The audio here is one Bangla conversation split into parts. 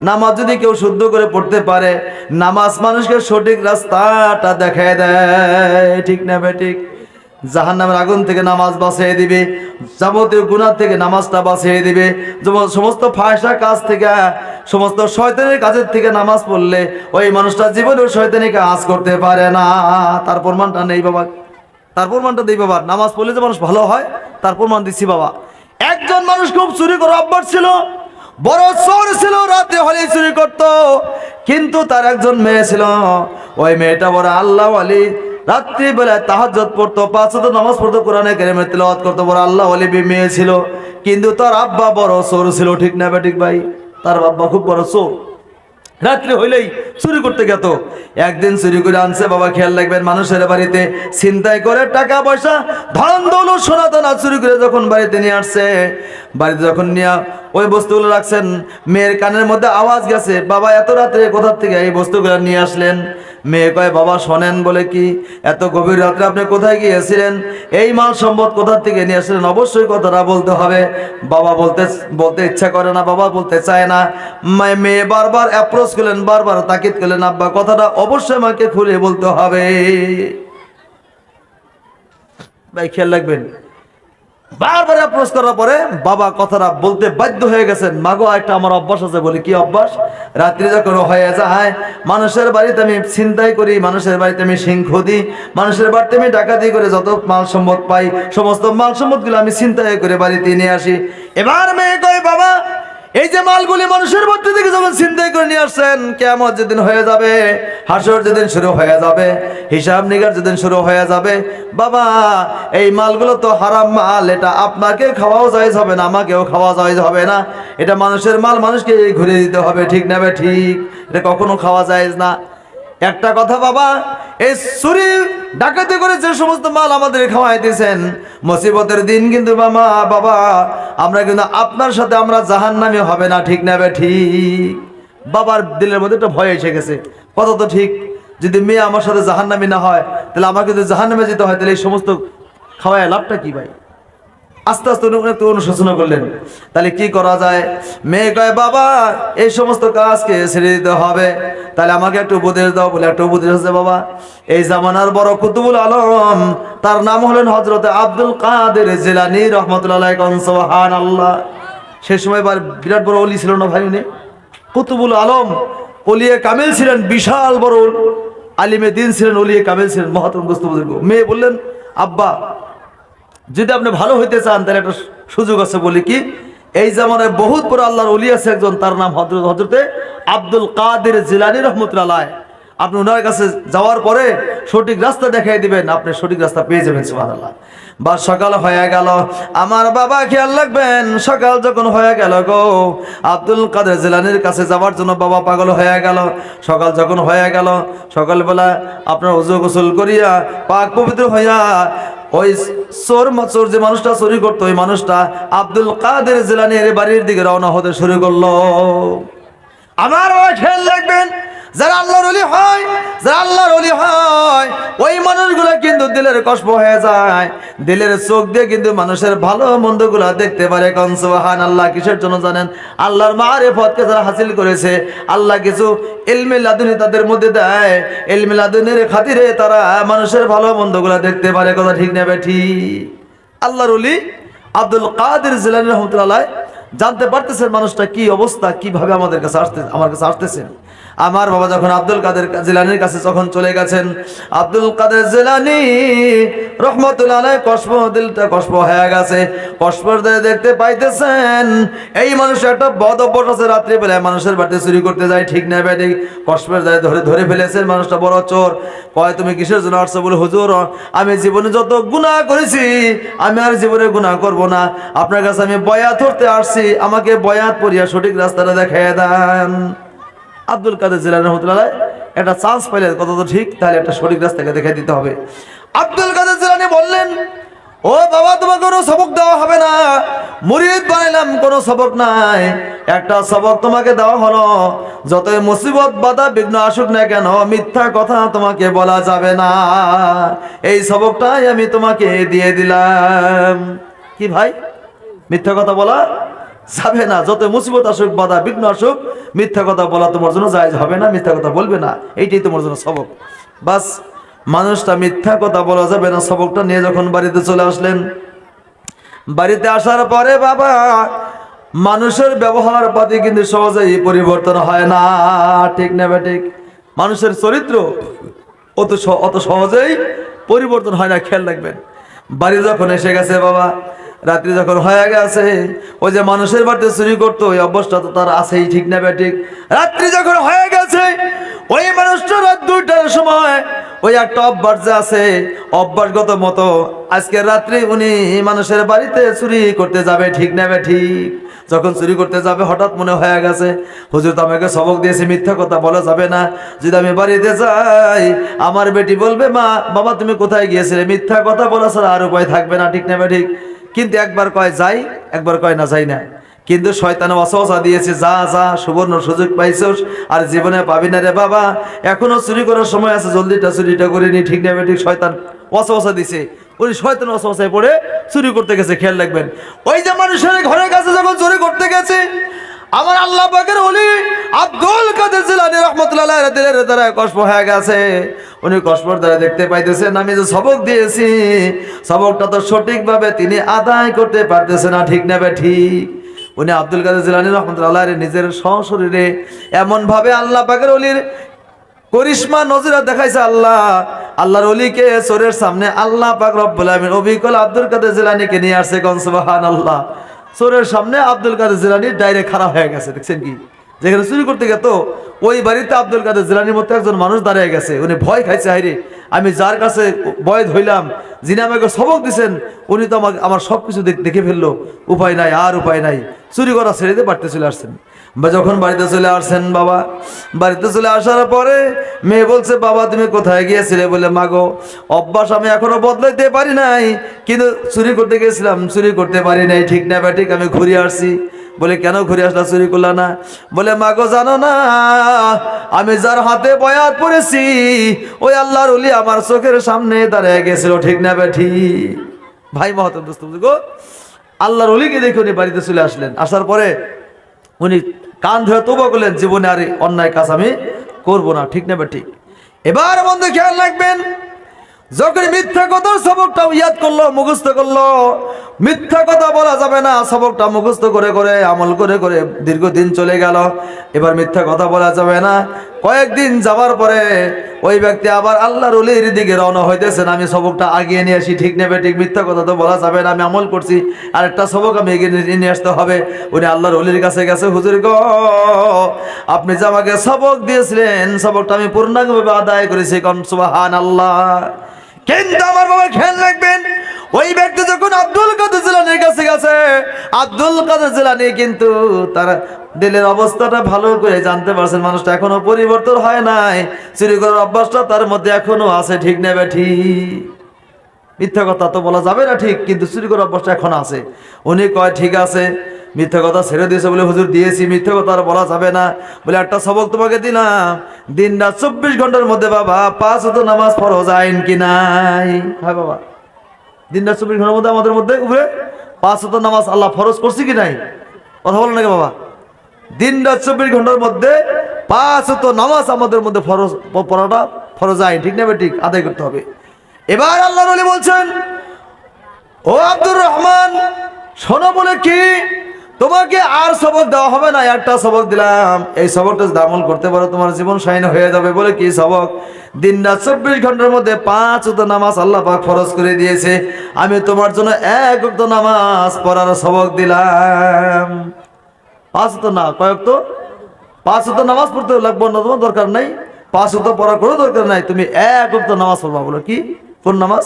নামাজ যদি কেউ শুদ্ধ করে পড়তে পারে, নামাজ মানুষকে সঠিক রাস্তাটা দেখায় দেয়, ঠিক না বেঠিক? জাহান্নামের আগুন থেকে নামাজ বাঁচিয়ে দিবে, যাবতীয় গুনাহ থেকে নামাজটা বাঁচিয়ে দিবে, সমস্ত ফাহিশা কাজ থেকে, সমস্ত শয়তানের কাজের থেকে নামাজ পড়লে ওই মানুষটা জীবনেও শয়তানি কাজ করতে পারে না। তার প্রমাণটা নেই বাবা, তার প্রমাণটা দেই বাবা। নামাজ পড়লে যে মানুষ ভালো হয় তার প্রমাণ দিচ্ছি বাবা। একজন মানুষ খুব চুরি করার অভ্যাস ছিল, বড় চোর ছিল, রাতে হলে চুরি করত। কিন্তু তার একজন মেয়ে ছিল, ওই মেয়েটা বড় আল্লাহ ওয়ালি, রাত্রি বেলায় তাহাজ্জুদ পড়তো, 5 ওয়াক্ত নামাজ পড়তো, কোরআনে কারিমের তিলাওয়াত করতো, বড় আল্লাহ ওয়ালি মেয়ে ছিল। কিন্তু তার আব্বা বড় চোর ছিল, ঠিক না বেঠিক ভাই? তার আব্বা খুব বড় চোর, রাত্রে হইলেই চুরি করতে গেত। একদিন চুরি করে আনছে বাবা, খেয়াল রাখবেন, মানুষের বাড়িতে ছিনতাই করে টাকা পয়সা ধন দৌলত সোনা দানা চুরি করে যখন বাড়িতে নিয়ে আসছে, বাড়িতে যখন নিয়ে ওই বস্তুগুলো রাখছেন, মেয়ের কানের মধ্যে আওয়াজ গেছে, বাবা এত রাত্রে কোথা থেকে এই বস্তুগুলো নিয়ে আসলেন? মেয়ে কয়, বাবা শোনেন। বলে কি? এত গভীর রাত্রে আপনি কোথায় গিয়েছিলেন? এই মাল সম্পদ কোথা থেকে নিয়ে আসলেন? অবশ্যই কথাটা বলতে হবে। বাবা বলতে ইচ্ছা করে না, বাবা বলতে চায় না। মেয়ে বারবার অ্যাপ্রোচ করলেন, বারবার তাকিদ করলেন, আব্বা কথাটা অবশ্যই আমাকে খুলে বলতে হবে। ভাই খেয়াল রাখবেন, বারবার অ্যাপ্রোচ করার পরে বাবা কথাটা বলতে বাধ্য হয়ে গেছেন। মাগো একটা আমার অভ্যাস আছে। বলি কি অভ্যাস? রাত্রি যখন হয়ে যায়, মানুষের বাড়িতে আমি ছিনতাই করি, মানুষের বাড়িতে আমি সিংহ দিই, মানুষের বাড়িতে আমি ডাকাতি করে যত মাল সম্পদ পাই, সমস্ত মাল সম্পদগুলো আমি ছিনতাই করে বাড়িতে নিয়ে আসি। এবার মেয়ে কয়, বাবা এই যে মালগুলি মানুষের বাড়ি থেকে যখন ছিনতাই করে নিয়ে আসছেন, কিয়ামত যেদিন হয়ে যাবে, হাসর যেদিন শুরু হয়ে যাবে, হিসাব নিকাশ যেদিন শুরু হয়ে যাবে, বাবা এই মালগুলো তো হারাম মাল, এটা আপনাকে খাওয়াও জায়েজ হবে না, আমাকেও খাওয়া জায়েজ হবে না। এটা মানুষের মাল, মানুষকে ঘুরে দিতে হবে, ঠিক না বে ঠিক? এটা কখনো খাওয়া জায়েজ না। একটা কথা বাবা, এই চুরি ডাকাতি করে যে সমস্ত মাল আমাদের খাওয়াইতেছেন, মুসিবতের দিন কিন্তু বাবা আমরা কিন্তু আপনার সাথে আমরা জাহান্নামী হবে না, ঠিক না বে ঠিক? বাবার দিলের মধ্যে একটা ভয় এসে গেছে, কথা তো ঠিক। যদি মেয়ে আমার সাথে জাহান্নামী না হয়, তাহলে আমাকে যদি জাহান্নামে যেতে হয়, তাহলে এই সমস্ত খাওয়ায় লাভটা কি ভাই? আস্তে আস্তে একটু অনুশোচনা করলেন, তাহলে কি করা যায়? মেয়ে কয়, বাবা এই সমস্ত কাজকে ছেড়ে দিতে হবে, তাহলে আমাকে একটু উপদেশ দাও। বলে একটা উপদেশ আছে বাবা, এই জামানার বড় কুতুবুল আলম, তার নাম হলেন হযরত আব্দুল কাদের জিলানী রাহমাতুল্লাহ আলাইহি, সুবহানাল্লাহ। সেই সময় বিরাট বড় ওলি ছিল না ভাই, উনি কুতুবুল আলম, ওলিয়ে কামিল ছিলেন, বিশাল বড় আলিমে দিন ছিলেন, ওলিয়ে কামিল ছিলেন, মহাতম দোস্ত বুজুর্গ। মেয়ে বললেন, আব্বা যদি আপনি ভালো হইতে চান তাহলে একটা সুযোগ আছে। বলি কি? এই জামানায় বহুত বড় আল্লাহর ওলি আছে একজন, তার নাম হযরতে আব্দুল কাদের জিলানী রাহমাতুল্লাহ আলাইহি। আপনি ওনার কাছে যাওয়ার পরে সঠিক রাস্তা দেখাই দিবেন, আপনি সঠিক রাস্তা পেয়ে যাবেন, সুবহানাল্লাহ। বা সকাল হয়ে গেল, আমার বাবা খেয়াল রাখবেন, সকাল যখন হয়ে গেল গো, আব্দুল কাদের জিলানীর কাছে যাওয়ার জন্য বাবা পাগল হয়ে গেল। সকাল যখন হয়ে গেল, সকালবেলা আপনার ওযু গোসল করিয়া পাক পবিত্র হইয়া ওই চোর যে মানুষটা চুরি করতো, ওই মানুষটা আব্দুল কাদের জিলানীর বাড়ির দিকে রওনা হতে শুরু করলো। আমার খেয়াল রাখবেন, যারা আল্লাহর ওলি হয়, যারা আল্লাহর ওলি হয়, ওই মানুষগুলো কিন্তু দিলের কষ্ট হয়ে যায়, দিলের চোখ দিয়ে কিন্তু মানুষের ভালো মন্দগুলা দেখতে পারে। কোন সুবহানাল্লাহ। কিসের জন্য জানেন? আল্লাহর মারিফতকে যারা হাসিল করেছে, আল্লাহ কিছু ইলমে লাদুনি তাদের মধ্যে দেয়, ইলমে লাদুনির খাতিরে তারা মানুষের ভালো মন্দগুলা দেখতে পারে। কথা ঠিক না ঠিক? আল্লাহর ওলি আব্দুল কাদের জিলানী রাহমাতুল্লাহ আলাইহি জানতে পারতেছেন মানুষটা কি অবস্থা, কিভাবে আমার কাছে আসতেছেন। আমার বাবা যখন আব্দুল কাদের জিলানীর কাছে যখন চলে গেছেন, আব্দুল কাদের জিলানী রাহমাতুল্লাহ আলাইহি দিলটা কষ্ট হয়ে গেছে। কষ্টের দায়ে দেখতে পাইতেছেন এই মানুষের একটা বদ অভ্যাস আছে, রাত্রি বেলায় মানুষের বাড়িতে চুরি করতে যায়, ঠিক না বেটি? কষ্টের দায়ে ধরে ফেলেছেন, মানুষটা বড় চোর। কয়, তুমি কিসের জন্য আসছো? বলে, হুজুর আমি জীবনে যত গুনাহ করেছি, আমি আর জীবনে গুনাহ করব না, আপনার কাছে আমি বয়াত ধরতে আসছি, আমাকে বয়াত পড়িয়া সঠিক রাস্তাটা দেখাইয়া দেন। আব্দুল কাদের জিলানী রাহমাতুল্লাহ আলাইহি একটা চান্স পাইলে, কত তো ঠিক, তাহলে একটা সঠিক রাস্তাকে দেখাই দিতে হবে। আব্দুল কাদের জিলানী বললেন, ও বাবা তোমাকে কোনো সবক দেওয়া হবে না, মুরিদ বানাইলাম, কোনো সবক নাই। একটা সবক তোমাকে দেওয়া হলো, যতই মুসিবত বাধা বিঘ্ন আসুক না কেন, মিথ্যা কথা তোমাকে বলা যাবে না। এই সবকটাই আমি তোমাকে দিয়ে দিলাম। কি ভাই? মিথ্যা কথা বলা যাবে না। যত মুসিবত আসুক, বাধা বিঘ্ন আসুক, মিথ্যা কথা বলা তোমার জন্য জায়েজ হবে না, মিথ্যা কথা বলবে না, এইটাই তোমার জন্য সবক। বাস মানুষটা মিথ্যা কথা বলা যাবে না সবকটা নিয়ে যখন বাড়িতে চলে আসলেন, বাড়িতে আসার পরে বাবা মানুষের ব্যবহার পাতি কিন্তু সহজেই পরিবর্তন হয় না, ঠিক না ঠিক? মানুষের চরিত্র অত সহজেই পরিবর্তন হয় না, খেয়াল রাখবেন। বাড়ি যখন এসে গেছে বাবা, রাত্রি যখন হয়ে গেছে, ওই যে মানুষের বাড়িতে চুরি করতো ওই অভ্যাসটা তো তার আছেই, ঠিক না ঠিক? রাত্রি যখন হয়ে গেছে ওই মানুষটা রাত 2টার সময় ওই একটা অভ্যাস যে আছে, অভ্যাসগত মতো আজকে রাত্রি উনি মানুষের বাড়িতে চুরি করতে যাবে, ঠিক না ঠিক? যখন চুরি করতে যাবে হঠাৎ মনে হয়ে গেছে হুজুর তো আমাকে সবক দিয়েছে মিথ্যা কথা বলা যাবে না, যদি আমি বাড়িতে যাই আমার বেটি বলবে মা বাবা তুমি কোথায় গিয়েছিলে, মিথ্যা কথা বলা ছাড়া আর উপায় থাকবে না, ঠিক না ঠিক? কিন্তু একবার কয় যাই, একবার কয় না যাই না। কিন্তু শয়তানে ওয়াসওয়াসা দিয়েছে, যা যা সুবর্ণ সুযোগ পাইছস আর জীবনে পাবি না রে বাবা, এখনো চুরি করার সময় আছে, জলদিটা চুরিটা করে নি, ঠিক না ঠিক? শয়তান ওয়াসওয়াসা দিছে, ওই শয়তান ওয়াসওয়াসায় পড়ে চুরি করতে গেছে। খেয়াল রাখবেন, ওই যে মানুষের ঘরের কাছে যখন চুরি করতে গেছে, আমার আল্লাহ পাকের ওলি আব্দুল কাদের জিলানী রাহমাতুল্লাহ আলাইহি দিলের দ্বারা কষ্ট হয়ে গেছে। উনি কষ্টর দ্বারা দেখতে পাইতেছেন আমি যে সবক দিয়েছি সবকটা তো সঠিকভাবে তিনি আদায় করতে পারতেছে না, ঠিক না ঠিক? উনি আব্দুল কাদের জিলানী রাহমাতুল্লাহ আলাইহি নিজের সশরীরে এমন ভাবে আল্লাহ পাকের ওলির করিশ্মা নজরা দেখাইছে, আল্লাহর ওলিকে চোরের সামনে আল্লাহ পাক রব্বুল আলামিন অবিকল আব্দুল কাদের জিলানীকে নিয়ে আসছে, কোন সুবহানাল্লাহ। চোরের সামনে আব্দুল কাদের জিলানী ডাইরেক্ট খারাপ হয়ে গেছে, দেখছেন কি? যেখানে চুরি করতে গেত ওই বাড়িতে আব্দুল কাদের জিলানীর মতো একজন মানুষ দাঁড়িয়ে গেছে, উনি ভয় খাইছে, হাইরে আমি যার কাছে বয় ধইলাম, যিনি আমাকে সবক দিচ্ছেন উনি তো আমার সবকিছু দেখে ফেললো, উপায় নাই, আর উপায় নাই, চুরি করা ছেড়ে দিয়ে বাড়িতে চলে আসছেন। বা যখন বাড়িতে চলে আসছেন বাবা, বাড়িতে চলে আসার পরে মেয়ে বলছে বাবা তুমি কোথায় গিয়েছিলে, বলে মাগো অভ্যাস আমি এখনো বদলাইতে পারি নাই, কিন্তু চুরি করতে গেছিলাম, চুরি করতে পারি নাই, ঠিক না ঠিক? আমি ঘুরে আসছি। বলে কেন ঘুরে আসলা, চুরি করলা না? বলে মাগো জানো না আমি যার হাতে বয়াত পড়েছি ওই আল্লাহর ওলি আমার চোখের সামনে দাঁড়িয়ে গেছিল, ঠিক না ঠিক? ভাই মহতম দোস্ত গো, আল্লাহর ওলিকে দেখে উনি বাড়িতে চলে আসলেন। আসার পরে উনি কান ধরে তওবা করলেন, জীবনে আর অন্যায় কাজ আমি করব না, ঠিক না ঠিক? এবার বন্ধু খেয়াল রাখবেন, যখন মিথ্যা কথার সবকটা ইয়াদ করলো, মুখস্থ করলো, মিথ্যা কথা বলা যাবে না, সবকটা মুখস্থ করে করে আমল করে করে দীর্ঘদিন চলে গেল। এবার মিথ্যা কথা বলা যাবে না। কয়েকদিন যাওয়ার পরে ওই ব্যক্তি আবার আল্লাহর ওলির দিকে রওনা হইতেছেন, আমি সবকটা আগিয়ে নিয়ে আসি, ঠিক নেবে ঠিক? মিথ্যা কথা তো বলা যাবে না, আমি আমল করছি, আর একটা সবক আমি এগিয়ে নিয়ে আসতে হবে। উনি আল্লাহর ওলির কাছে গেছে, হুজুর গো আপনি যে আমাকে সবক দিয়েছিলেন সবকটা আমি পূর্ণাঙ্গভাবে আদায় করেছি, কোন সুবহানাল্লাহ। কিন্তু আমার বাবা খেয়াল রাখবেন, ওই ব্যক্তি যখন আব্দুল কাদের জিলানীর কাছে গেছে, আব্দুল কাদের জিলানী কিন্তু তার দিলের অবস্থাটা ভালো করে জানতে পারছেন, মানুষটা এখনো পরিবর্তন হয় নাই, চুরি করার অভ্যাসটা তার মধ্যে এখনো আছে, ঠিক না ঠিক? মিথ্যা কথা তো বলা যাবে না ঠিক, কিন্তু চুরি করার অভ্যাসটা এখন আছে। উনি কয় ঠিক আছে, মিথ্যা কথা ছেড়ে দিয়েছে বলে হুজুর দিয়েছি, মিথ্যা কথা আর বলা যাবে না। বলে একটা সবক তোমাকে দিলাম, দিন রাত 24 ঘন্টার মধ্যে বাবা 5 ওয়াক্ত নামাজ ফরজ আইন কি নাই? হ্যাঁ বাবা, দিন রাত 24 ঘন্টার মধ্যে আমাদের মধ্যে উপরে 5 ওয়াক্ত নামাজ আল্লাহ ফরজ করছে কি নাই? কথা বলো নাকি বাবা? দিন রাত 24 ঘন্টার মধ্যে 5 ওয়াক্ত নামাজ আমাদের মধ্যে ফরজ, পড়াটা ফরজ আইন, ঠিক না ঠিক? আদায় করতে হবে। এবার আল্লাহর ওলি বলছেন, ও আব্দুর রহমান শোনো, বলে কি তোমাকে আর সবক দেওয়া হবে না, একটা সবক দিলাম, এই সবকটা যদি আমল করতে পারো তোমার জীবন শাইন হয়ে যাবে। বলে কি সবক? দিন রাত 24 ঘন্টার মধ্যে 5 ওয়াক্ত নামাজ আল্লাহ পাক ফরজ করে দিয়েছে, আমি তোমার জন্য 1 ওয়াক্ত নামাজ পড়ার সবক দিলাম। 5 ওয়াক্ত না, কয় ওয়াক্ত? 5 ওয়াক্ত নামাজ পড়তে লাগবে না, তোমার দরকার নাই, 5 ওয়াক্ত পড়ার কোনো দরকার নাই, তুমি 1 ওয়াক্ত নামাজ পড়বা। বলো কি কোন নামাজ?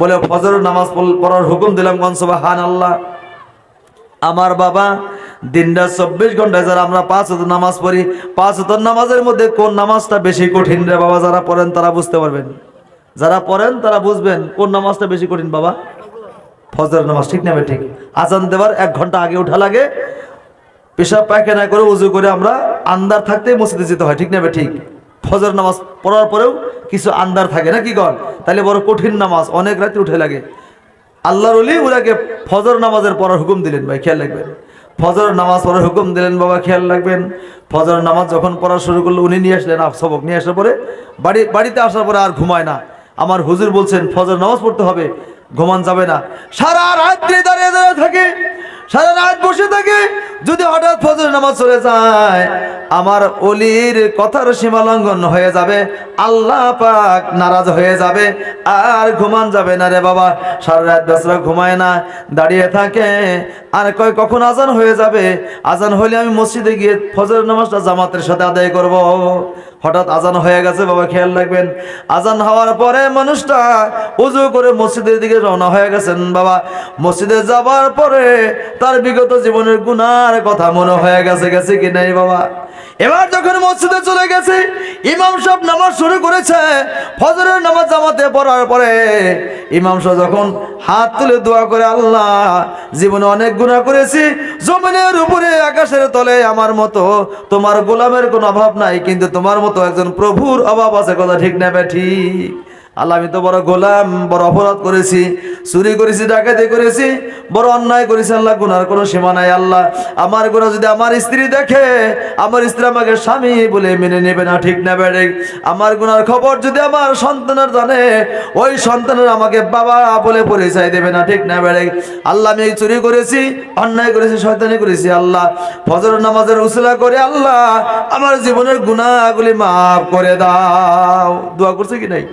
বলে ফজরের নামাজ পড়ার হুকুম দিলাম, কোন সুবহানাল্লাহ। আমার বাবা দিন রাত 24 ঘন্টায় যারা আমরা 5 ওয়াক্ত নামাজ পড়ি, 5 ওয়াক্ত নামাজের মধ্যে কোন নামাজটা বেশি কঠিন রে বাবা? যারা পড়েন তারা বুঝতে পারবেন, যারা পড়েন তারা বুঝবেন কোন নামাজটা বেশি কঠিন বাবা। ফজরের নামাজ, ঠিক না ঠিক? আজান দেওয়ার 1 ঘন্টা আগে ওঠা লাগে, পেশাব পায়খানা করে উজু করে আমরা আন্দার থাকতেই মসজিদে যেতে হয়, ঠিক না ঠিক? ফজর নামাজ পড়ার পরেও কিছু আন্দার থাকে না, কি কর? তাহলে বড় কঠিন নামাজ, অনেক রাতে উঠে লাগে। আল্লাহর ওলি ওনাকে ফজর নামাজের পড়ার হুকুম দিলেন, ভাই খেয়াল রাখবেন। ফজর নামাজ পড়ার হুকুম দিলেন। বাবা খেয়াল রাখবেন, ফজর নামাজ যখন পড়া শুরু করলো উনি নিয়ে আসলেন সবক, নিয়ে আসার পরে বাড়িতে আসার পরে আর ঘুমায় না। আমার হুজুর বলছেন ফজর নামাজ পড়তে হবে, ঘুমান যাবে না। সারা রাত্রি দাঁড়িয়ে দাঁড়িয়ে থাকে, সারা রাত বসে থাকে। যদি হঠাৎ ফজর নামাজ চলে যায়, আমার অলির কথার সীমা লঙ্ঘন হয়ে যাবে, আল্লাহ পাক নারাজ হয়ে যাবে, আর ঘুমান যাবে না রে বাবা। সারা রাত বেচারা ঘুমায় না, দাঁড়িয়ে থাকে। আর কয় কখন আজান হয়ে যাবে, আজান হলে আমি মসজিদে গিয়ে ফজর নামাজটা জামাতের সাথে আদায় করব। হঠাৎ আজান হয়ে গেছে, বাবা খেয়াল রাখবেন। আজান হওয়ার পরে মানুষটা উজু করে মসজিদের দিকে রওনা হয়ে গেছেন। বাবা মসজিদে যাবার পরে তার বিগত জীবনের গুনার কথা মনে হয়ে গেছে কি নাই বাবা। এবার যখন মসজিদে চলে গেছে, ইমাম সাহেব নামাজ শুরু করেছে। ফজরের নামাজ জামাতে পড়ার পরে ইমাম সাহেব যখন হাত তুলে দোয়া করে, আল্লাহ জীবনে অনেক গুনাহ করেছি, জমিনের উপরে আকাশের তলে আমার মতো তোমার গোলামের কোনো অভাব নাই, কিন্তু তোমার মতো একজন প্রভুর অভাব আছে, কথা ঠিক না ঠিক? আল্লাহ আমি তো বড় গোলাম, বড় অপরাধ করেছি, চুরি করেছি, ডাকাতি করেছি, বড় অন্যায় করেছি। আল্লাহ গুনার কোনো সীমা নাই। আল্লাহ আমার গুনাহ যদি আমার স্ত্রী দেখে, আমার স্ত্রী আমাকে স্বামী বলে মেনে নেবে না, ঠিক না বেড়ে? আমার গুনার খবর যদি আমার সন্তানের জানে, ওই সন্তানের আমাকে বাবা বলে পরিচয় দেবে না, ঠিক না বেড়ে? আল্লাহ আমি এই চুরি করেছি, অন্যায় করেছি, শয়তানি করেছি। আল্লাহ ফজর নামাজের উসিলা করে আল্লাহ আমার জীবনের গুনাহগুলি মাফ করে দাও। দোয়া করছে কি নাই?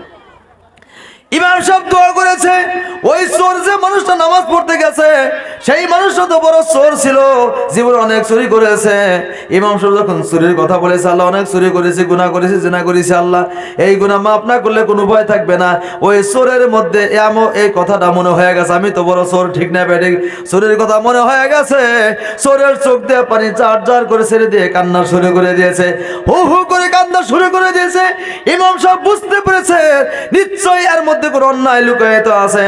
ইমাম সাহেব দোয়া করেছে। ওই চোর যে মানুষটা নামাজ পড়তে গেছে, সেই মানুষটা তো বড় চোর ছিল, জীবনে অনেক চুরি করেছে। ইমাম সাহেব যখন চুরির কথা বলেছে, আল্লাহ অনেক চুরি করেছি, গুনাহ করেছি, জিনা করেছি, আল্লাহ এই গুনাহ মাফ না করলে কোনো ভয় থাকবে না। ওই চোরের মধ্যে এই কথাটা মনে হয়ে গেছে, আমি তো বড় চোর, ঠিক না বেঠিক? চোরের কথা মনে হয়ে গেছে। চোরের চোখ দিয়ে পানি চার চার করে ছেড়ে দিয়ে কান্না শুরু করে দিয়েছে, হু হু করে কান্না শুরু করে দিয়েছে। ইমাম সাহেব বুঝতে পেরেছে নিশ্চয়ই এর মধ্যে কোনো অন্যায় লুকায়িত আছে।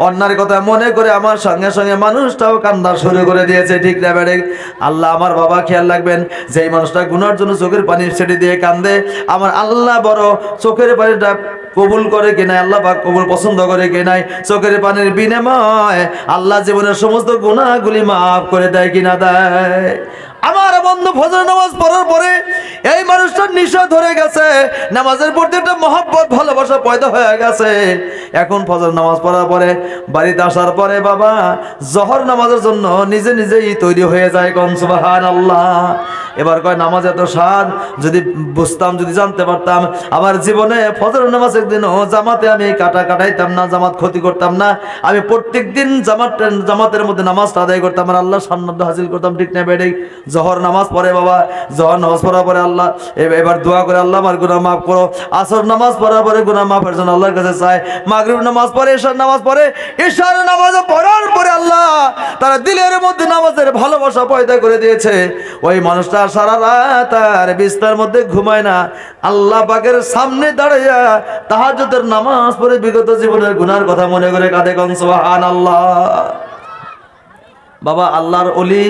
অন্যায়ের কথা মনে করে আমার সঙ্গে সঙ্গে মানুষটাও কান্না শুরু করে দিয়েছে, ঠিক না বেঠিক? আল্লাহ আমার বাবা খেয়াল রাখবেন, যেই মানুষটা গুনার জন্য চোখের পানি ছেড়ে দিয়ে কান্দে, আমার আল্লাহ বড় চোখের পানিটা কবুল করে কিনা, আল্লাহ পাক কবুল পছন্দ করে কিনাই, চোখের পানির বিনিময় আল্লাহ জীবনের সমস্ত গুনাহগুলি মাফ করে দেয় কিনা দেয়। আমার বন্ধু ফজর নামাজ পড়ার পরে এই মানুষটার নিশা ধরে গেছে, নামাজের প্রতি একটা মহব্বত ভালোবাসা পয়দা হয়ে গেছে। এখন ফজর নামাজ পড়ার পরে বাড়িতে আসার পরে বাবা জহর নামাজের জন্য নিজে নিজেই তৈরি হয়ে যায়, কোন সুবহানাল্লাহ। এবার কয় নামাজ এত স্বাদ, যদি বুঝতাম, যদি জানতে পারতাম, আমার জীবনে ফজর নামাজ একদিনও জামাতে আমি কাটাইতাম না, জামাত ক্ষতি করতাম না, আমি প্রত্যেক দিন জামাতের মধ্যে নামাজটা আদায় করতাম, আর আল্লাহ সান্নিধ্য হাসিল করতাম, ঠিক না বেঠিক? জহর নামাজ পড়ে বাবা, জহর নামাজ পড়ার পরে আল্লাহ এবার দোয়া করে, আল্লাহ আমার গুনাহ মাফ করো। আসর নামাজ পড়ার পরে গুনাহ মাফের জন্য আল্লাহর কাছে চায়। মাগরিব নামাজ পড়ে, এশার নামাজ পড়ে, এশার নামাজ পড়ার পরে আল্লাহ তার দিলের মধ্যে নামাজের ভালোবাসা পয়দা করে দিয়েছে। ওই মানুষটা সারা রাত আর বিছানার মধ্যে ঘুমায় না, আল্লাহ পাকের সামনে দাঁড়াইয়া তাহাজ্জুদের নামাজ পড়ে বিগত জীবনের গুনার কথা মনে করে কাঁদে, কোন সুবহানাল্লাহ। বাবা আল্লাহর ওলি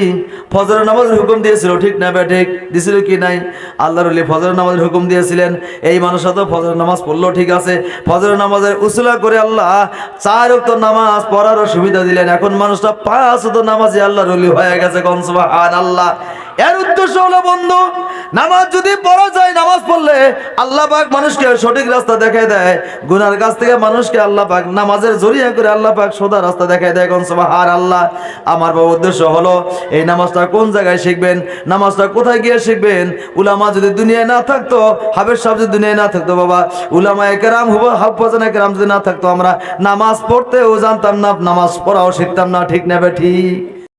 ফজরের নামাজের হুকুম দিয়েছিল, ঠিক না বেঠিক? দিছিল কি নাই? আল্লাহর ওলি ফজরের নামাজের হুকুম দিয়েছিলেন। এই মানুষটা তো ফজরের নামাজ পড়লো, ঠিক আছে, ফজরের নামাজের উসুলা করে আল্লাহ 4 ওয়াক্ত নামাজ পড়ারও সুবিধা দিলেন। এখন মানুষটা 5 ওয়াক্ত নামাজে আল্লাহর ওলি হয়ে গেছে, কোন সুবহানাল্লাহ। এর উদ্দেশ্য হলো বন্ধু, নামাজ যদি পড়া যায়, নামাজ পড়লে আল্লাহ পাক মানুষকে সঠিক রাস্তা দেখায় দেয়, গুনার কাছ থেকে মানুষকে আল্লাহ পাক নামাজের জরিয়া করে আল্লাহ পাক সোজা রাস্তা দেখায় দেয়, কোন সুবহানাল্লাহ। আমার বাবা উদ্দেশ্য হলো এই নামাজটা কোন জায়গায় শিখবেন, নামাজটা কোথায় গিয়ে শিখবেন। উলামা যদি দুনিয়ায় না থাকতো, হাফেজ সাহেব যদি দুনিয়ায় না থাকতো, বাবা উলামায়ে কেরাম হাফেজানে কেরাম যদি না থাকতো, আমরা নামাজ পড়তেও জানতাম না, নামাজ পড়াও শিখতাম না, ঠিক না বেঠিক?